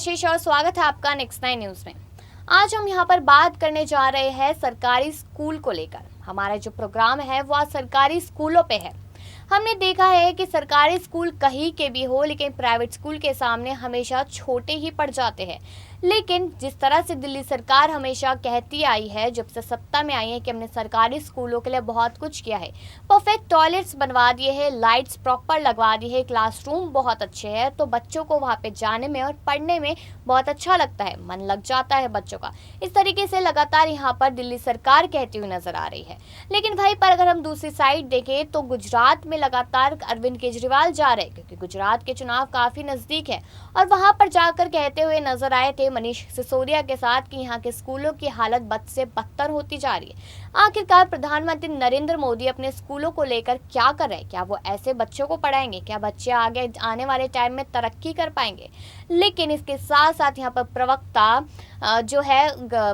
आशीष और स्वागत है आपका नेक्स्ट 9 न्यूज में। आज हम यहाँ पर बात करने जा रहे हैं सरकारी स्कूल को लेकर। हमारा जो प्रोग्राम है वो आज सरकारी स्कूलों पे है। हमने देखा है कि सरकारी स्कूल कहीं के भी हो, लेकिन प्राइवेट स्कूल के सामने हमेशा छोटे ही पड़ जाते हैं। लेकिन जिस तरह से दिल्ली सरकार हमेशा कहती आई है, जब से सत्ता में आई है, कि हमने सरकारी स्कूलों के लिए बहुत कुछ किया है, परफेक्ट टॉयलेट्स बनवा दिए हैं, लाइट्स प्रॉपर लगवा दी है, क्लासरूम बहुत अच्छे हैं, तो बच्चों को वहाँ पे जाने में और पढ़ने में बहुत अच्छा लगता है, मन लग जाता है बच्चों का। इस तरीके से लगातार यहाँ पर दिल्ली सरकार कहती हुई नजर आ रही है। लेकिन भाई पर अगर हम दूसरी साइड देखें तो गुजरात में लगातार अरविंद केजरीवाल जा रहे हैं, क्योंकि गुजरात के चुनाव काफी नजदीक है, और वहां पर जाकर कहते हुए नजर आए थे मनीष सिसोदिया के साथ कि यहाँ के स्कूलों की हालत बद से बदतर होती जा रही है। आखिरकार प्रधानमंत्री नरेंद्र मोदी अपने स्कूलों को लेकर क्या कर रहे हैं? क्या वो ऐसे बच्चों को पढ़ाएंगे? क्या बच्चे आगे आने वाले टाइम में तरक्की कर पाएंगे? लेकिन इसके साथ साथ यहाँ पर प्रवक्ता जो है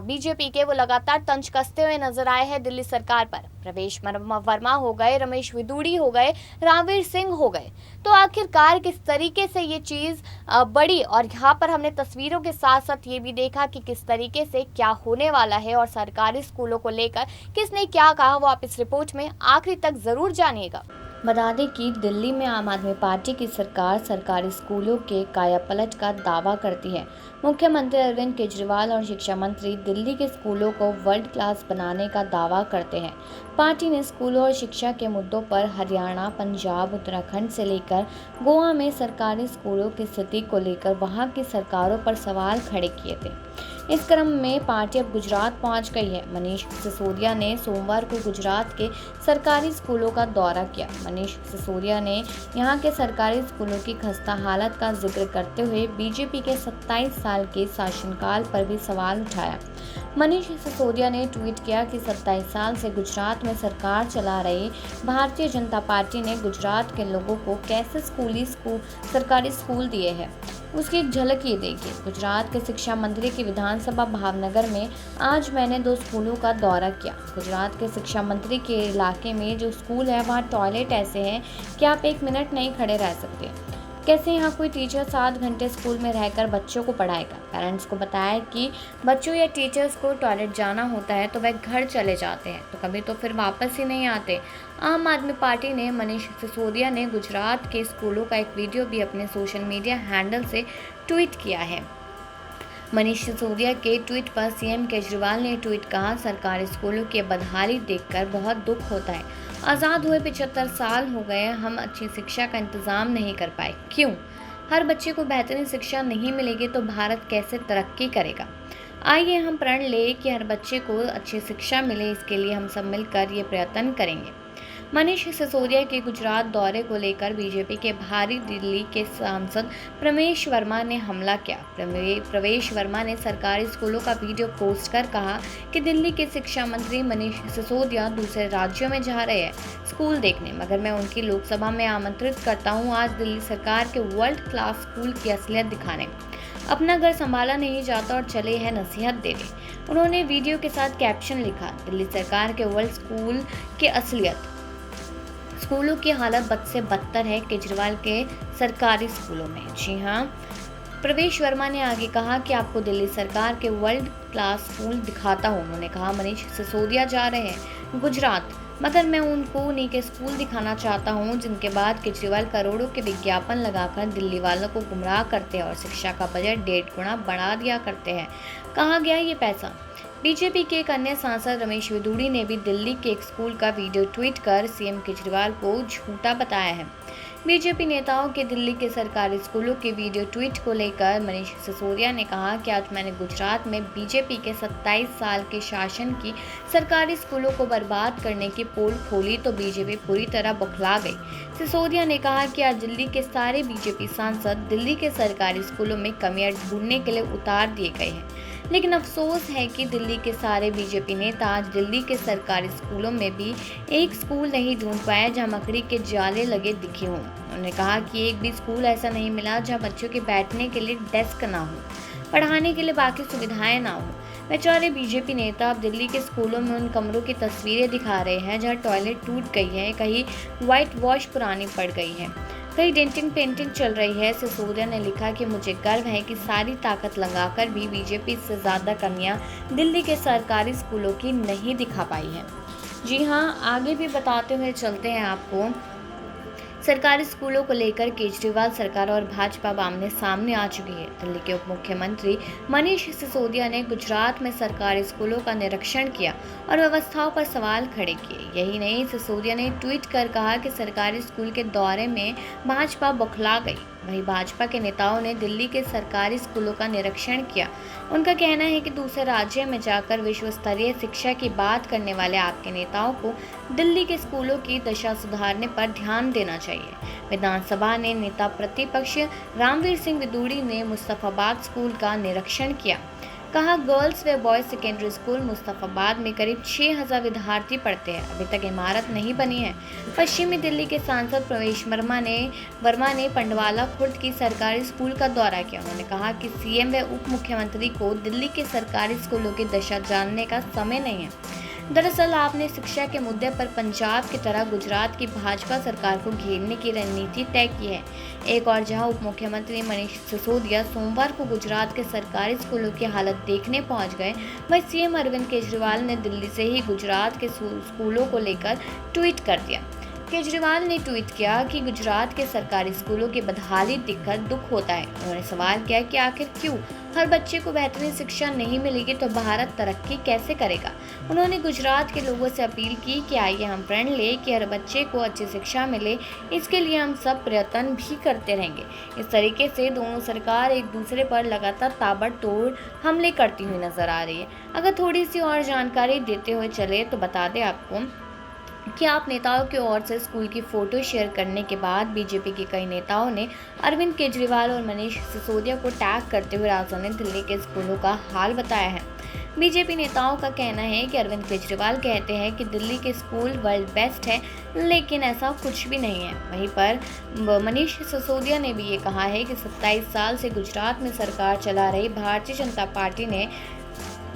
बीजेपी के, वो लगातार तंज कसते हुए नजर आए हैं दिल्ली सरकार पर। प्रवेश वर्मा हो गए, रमेश विदुड़ी हो गए, रामवीर सिंह हो गए। तो आखिरकार किस तरीके से ये चीज बढ़ी, और यहाँ पर हमने तस्वीरों के साथ साथ ये भी देखा कि किस तरीके से क्या होने वाला है और सरकारी स्कूलों को लेकर किसने क्या कहा, वो आप इस रिपोर्ट में आखिरी तक जरूर जानिएगा। बता दें कि दिल्ली में आम आदमी पार्टी की सरकार सरकारी स्कूलों के कायापलट का दावा करती है। मुख्यमंत्री अरविंद केजरीवाल और शिक्षा मंत्री दिल्ली के स्कूलों को वर्ल्ड क्लास बनाने का दावा करते हैं। पार्टी ने स्कूलों और शिक्षा के मुद्दों पर हरियाणा, पंजाब, उत्तराखंड से लेकर गोवा में सरकारी स्कूलों की स्थिति को लेकर वहां की सरकारों पर सवाल खड़े किए थे। इस क्रम में पार्टी अब गुजरात पहुंच गई है। मनीष सिसोदिया ने सोमवार को गुजरात के सरकारी स्कूलों का दौरा किया। मनीष सिसोदिया ने यहां के सरकारी स्कूलों की खस्ता हालत का जिक्र करते हुए बीजेपी के 27 साल के शासनकाल पर भी सवाल उठाया। मनीष सिसोदिया ने ट्वीट किया कि 27 साल से गुजरात में सरकार चला रही भारतीय जनता पार्टी ने गुजरात के लोगों को कैसे सरकारी स्कूल दिए हैं, उसकी एक झलक ये देखिए। गुजरात के शिक्षा मंत्री की विधानसभा भावनगर में आज मैंने 2 स्कूलों का दौरा किया। गुजरात के शिक्षा मंत्री के इलाके में जो स्कूल है वहाँ टॉयलेट ऐसे हैं कि आप 1 मिनट नहीं खड़े रह सकते। कैसे यहाँ कोई टीचर 7 घंटे स्कूल में रहकर बच्चों को पढ़ाएगा? पेरेंट्स को बताया कि बच्चों या टीचर्स को टॉयलेट जाना होता है तो वह घर चले जाते हैं, तो कभी तो फिर वापस ही नहीं आते। आम आदमी पार्टी ने मनीष सिसोदिया ने गुजरात के स्कूलों का एक वीडियो भी अपने सोशल मीडिया हैंडल से ट्वीट किया है। मनीष सिसोदिया के ट्वीट पर सीएम केजरीवाल ने ट्वीट कहा, सरकारी स्कूलों की बदहाली देखकर बहुत दुख होता है। आज़ाद हुए 75 साल हो गए, हम अच्छी शिक्षा का इंतजाम नहीं कर पाए। क्यों? हर बच्चे को बेहतरीन शिक्षा नहीं मिलेगी तो भारत कैसे तरक्की करेगा? आइए हम प्रण लें कि हर बच्चे को अच्छी शिक्षा मिले, इसके लिए हम सब मिलकर ये प्रयत्न करेंगे। मनीष सिसोदिया के गुजरात दौरे को लेकर बीजेपी के भारी दिल्ली के सांसद प्रवेश वर्मा ने हमला किया। प्रवेश वर्मा ने सरकारी स्कूलों का वीडियो पोस्ट कर कहा कि दिल्ली के शिक्षा मंत्री मनीष सिसोदिया दूसरे राज्यों में जा रहे हैं स्कूल देखने, मगर मैं उनकी लोकसभा में आमंत्रित करता हूं आज दिल्ली सरकार के वर्ल्ड क्लास स्कूल की असलियत दिखाने। अपना घर संभाला नहीं जाता और चले हैं नसीहत देने। उन्होंने वीडियो के साथ कैप्शन लिखा, दिल्ली सरकार के वर्ल्ड स्कूल की असलियत, स्कूलों की हालत बद से बदतर है केजरीवाल के सरकारी स्कूलों में। जी हाँ, प्रवेश वर्मा ने आगे कहा कि आपको दिल्ली सरकार के वर्ल्ड क्लास स्कूल दिखाता हूँ। उन्होंने कहा मनीष सिसोदिया जा रहे हैं गुजरात, मगर मैं उनको उन्हीं के स्कूल दिखाना चाहता हूँ जिनके बाद केजरीवाल करोड़ों के विज्ञापन लगाकर दिल्ली वालों को गुमराह करते हैं और शिक्षा का बजट 1.5 गुना बढ़ा दिया करते हैं। कहाँ गया ये पैसा? बीजेपी के एक अन्य सांसद रमेश विदुड़ी ने भी दिल्ली के एक स्कूल का वीडियो ट्वीट कर सीएम केजरीवाल को झूठा बताया है। बीजेपी नेताओं के दिल्ली के सरकारी स्कूलों के वीडियो ट्वीट को लेकर मनीष सिसोदिया ने कहा कि आज मैंने गुजरात में बीजेपी के 27 साल के शासन की सरकारी स्कूलों को बर्बाद करने की पोल खोली तो बीजेपी पूरी तरह बौखला गई। सिसोदिया ने कहा कि आज दिल्ली के सारे बीजेपी सांसद दिल्ली के सरकारी स्कूलों में कमियां ढूंढने के लिए उतार दिए गए हैं, लेकिन अफसोस है कि दिल्ली के सारे बीजेपी नेता आज दिल्ली के सरकारी स्कूलों में भी एक स्कूल नहीं ढूंढ पाए जहां मकड़ी के जाले लगे दिखे हों। उन्होंने कहा कि एक भी स्कूल ऐसा नहीं मिला जहां बच्चों के बैठने के लिए डेस्क ना हो, पढ़ाने के लिए बाकी सुविधाएं ना हो। बेचारे बीजेपी नेता अब दिल्ली के स्कूलों में उन कमरों की तस्वीरें दिखा रहे हैं जहां टॉयलेट टूट गई है, कहीं व्हाइट वॉश पुरानी पड़ गई है। कई डेंटिंग पेंटिंग चल रही है। सिसोदिया ने लिखा कि मुझे गर्व है कि सारी ताकत लगाकर भी बीजेपी से ज़्यादा कमियां दिल्ली के सरकारी स्कूलों की नहीं दिखा पाई है। जी हां, आगे भी बताते हुए चलते हैं आपको। सरकारी स्कूलों को लेकर केजरीवाल सरकार और भाजपा आमने सामने आ चुकी है। दिल्ली के उप मुख्यमंत्री मनीष सिसोदिया ने गुजरात में सरकारी स्कूलों का निरीक्षण किया और व्यवस्थाओं पर सवाल खड़े किए। यही नहीं, सिसोदिया ने ट्वीट कर कहा कि सरकारी स्कूल के दौरे में भाजपा बौखला गई। वहीं भाजपा के नेताओं ने दिल्ली के सरकारी स्कूलों का निरीक्षण किया। उनका कहना है कि दूसरे राज्य में जाकर विश्व स्तरीय शिक्षा की बात करने वाले आपके नेताओं को दिल्ली के स्कूलों की दशा सुधारने पर ध्यान देना चाहिए। विधानसभा ने नेता प्रतिपक्ष रामवीर सिंह विदुड़ी ने मुस्तफाबाद स्कूल का निरीक्षण किया। कहा, गर्ल्स व बॉयज सेकेंडरी स्कूल मुस्तफाबाद में करीब 6000 विद्यार्थी पढ़ते हैं। अभी तक इमारत नहीं बनी है। पश्चिमी दिल्ली के सांसद प्रवेश वर्मा ने पंडवाला खुर्द की सरकारी स्कूल का दौरा किया। उन्होंने कहा कि सीएम व उप मुख्यमंत्री को दिल्ली के सरकारी स्कूलों की दशा जानने का समय नहीं है। दरअसल आपने शिक्षा के मुद्दे पर पंजाब की तरह गुजरात की भाजपा सरकार को घेरने की रणनीति तय की है। एक और जहां उप मुख्यमंत्री मनीष सिसोदिया सोमवार को गुजरात के सरकारी स्कूलों की हालत देखने पहुंच गए, वहीं सीएम अरविंद केजरीवाल ने दिल्ली से ही गुजरात के स्कूलों को लेकर ट्वीट कर दिया। केजरीवाल ने ट्वीट किया कि गुजरात के सरकारी स्कूलों की बदहाली देखकर दुख होता है। उन्होंने सवाल किया कि आखिर क्यों हर बच्चे को बेहतरीन शिक्षा नहीं मिलेगी तो भारत तरक्की कैसे करेगा। उन्होंने गुजरात के लोगों से अपील की कि आइए हम प्रण लें कि हर बच्चे को अच्छी शिक्षा मिले, इसके लिए हम सब प्रयत्न भी करते रहेंगे। इस तरीके से दोनों सरकार एक दूसरे पर लगातार ताबड़तोड़ हमले करती हुई नजर आ रही है। अगर थोड़ी सी और जानकारी देते हुए चले तो बता दें आपको कि आप नेताओं की ओर से स्कूल की फोटो शेयर करने के बाद बीजेपी के कई नेताओं ने अरविंद केजरीवाल और मनीष सिसोदिया को टैग करते हुए राजधानी दिल्ली के स्कूलों का हाल बताया है। बीजेपी नेताओं का कहना है कि अरविंद केजरीवाल कहते हैं कि दिल्ली के स्कूल वर्ल्ड बेस्ट है, लेकिन ऐसा कुछ भी नहीं है। वहीं पर मनीष सिसोदिया ने भी ये कहा है कि 27 साल से गुजरात में सरकार चला रही भारतीय जनता पार्टी ने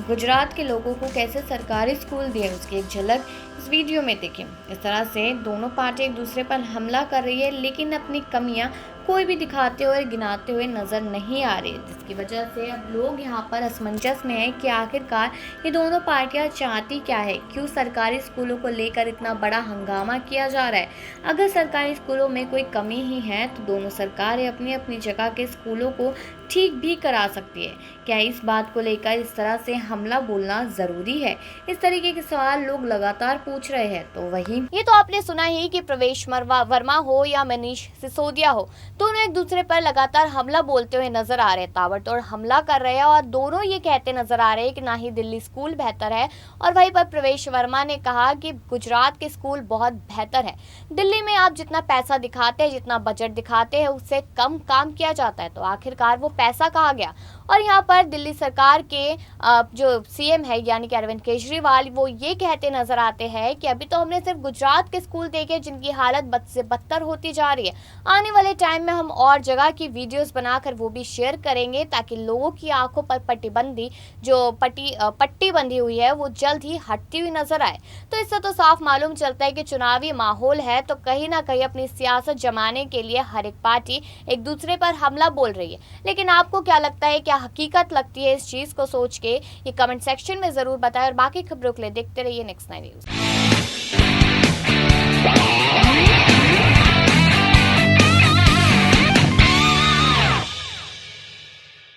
गुजरात के लोगों को कैसे सरकारी स्कूल दिए, उसकी एक झलक इस वीडियो में देखें। इस तरह से दोनों पार्टी एक दूसरे पर हमला कर रही है, लेकिन अपनी कमियां कोई भी दिखाते हुए गिनाते हुए नजर नहीं आ रही, जिसकी वजह से अब लोग यहाँ पर असमंजस में है कि आखिरकार ये दोनों पार्टियां चाहती क्या है। क्यों सरकारी स्कूलों को लेकर इतना बड़ा हंगामा किया जा रहा है। अगर सरकारी स्कूलों में कोई कमी ही है तो दोनों सरकारें अपनी अपनी जगह के स्कूलों को ठीक भी करा सकती है। क्या इस बात को लेकर इस तरह से हमला बोलना जरूरी है? इस तरीके के सवाल लोग लगातार पूछ रहे हैं। तो वही ये तो आपने सुना ही कि प्रवेश वर्मा हो या मनीष सिसोदिया हो, दोनों एक दूसरे पर लगातार हमला बोलते हुए नजर आ रहे हैं, ताबड़तोड़ हमला कर रहे हैं और दोनों ये कहते नजर आ रहे हैं कि ना ही दिल्ली स्कूल बेहतर है। और वहीं पर प्रवेश वर्मा ने कहा कि गुजरात के स्कूल बहुत बेहतर है। दिल्ली में आप जितना पैसा दिखाते हैं, जितना बजट दिखाते हैं, उससे कम काम किया जाता है। तो आखिरकार वो पैसा कहाँ गया? और यहाँ पर दिल्ली सरकार के जो सीएम है यानी कि अरविंद केजरीवाल, वो ये कहते नजर आते हैं कि अभी तो हमने सिर्फ गुजरात के स्कूल देखे जिनकी हालत बद से बदतर होती जा रही है। आने वाले टाइम में हम और जगह की वीडियोस बनाकर वो भी शेयर करेंगे ताकि लोगों की आंखों पर पट्टी बंधी हुई है वो जल्द ही हटती हुई नजर आए। तो इससे तो साफ मालूम चलता है कि चुनावी माहौल है, तो कहीं ना कहीं अपनी सियासत जमाने के लिए हर एक पार्टी एक दूसरे पर हमला बोल रही है। लेकिन आपको क्या लगता है, क्या हकीकत लगती है इस चीज को सोच के? ये कमेंट सेक्शन में जरूर बताएं और बाकी खबरों के लिए देखते रहिए नेक्स्ट 9 न्यूज।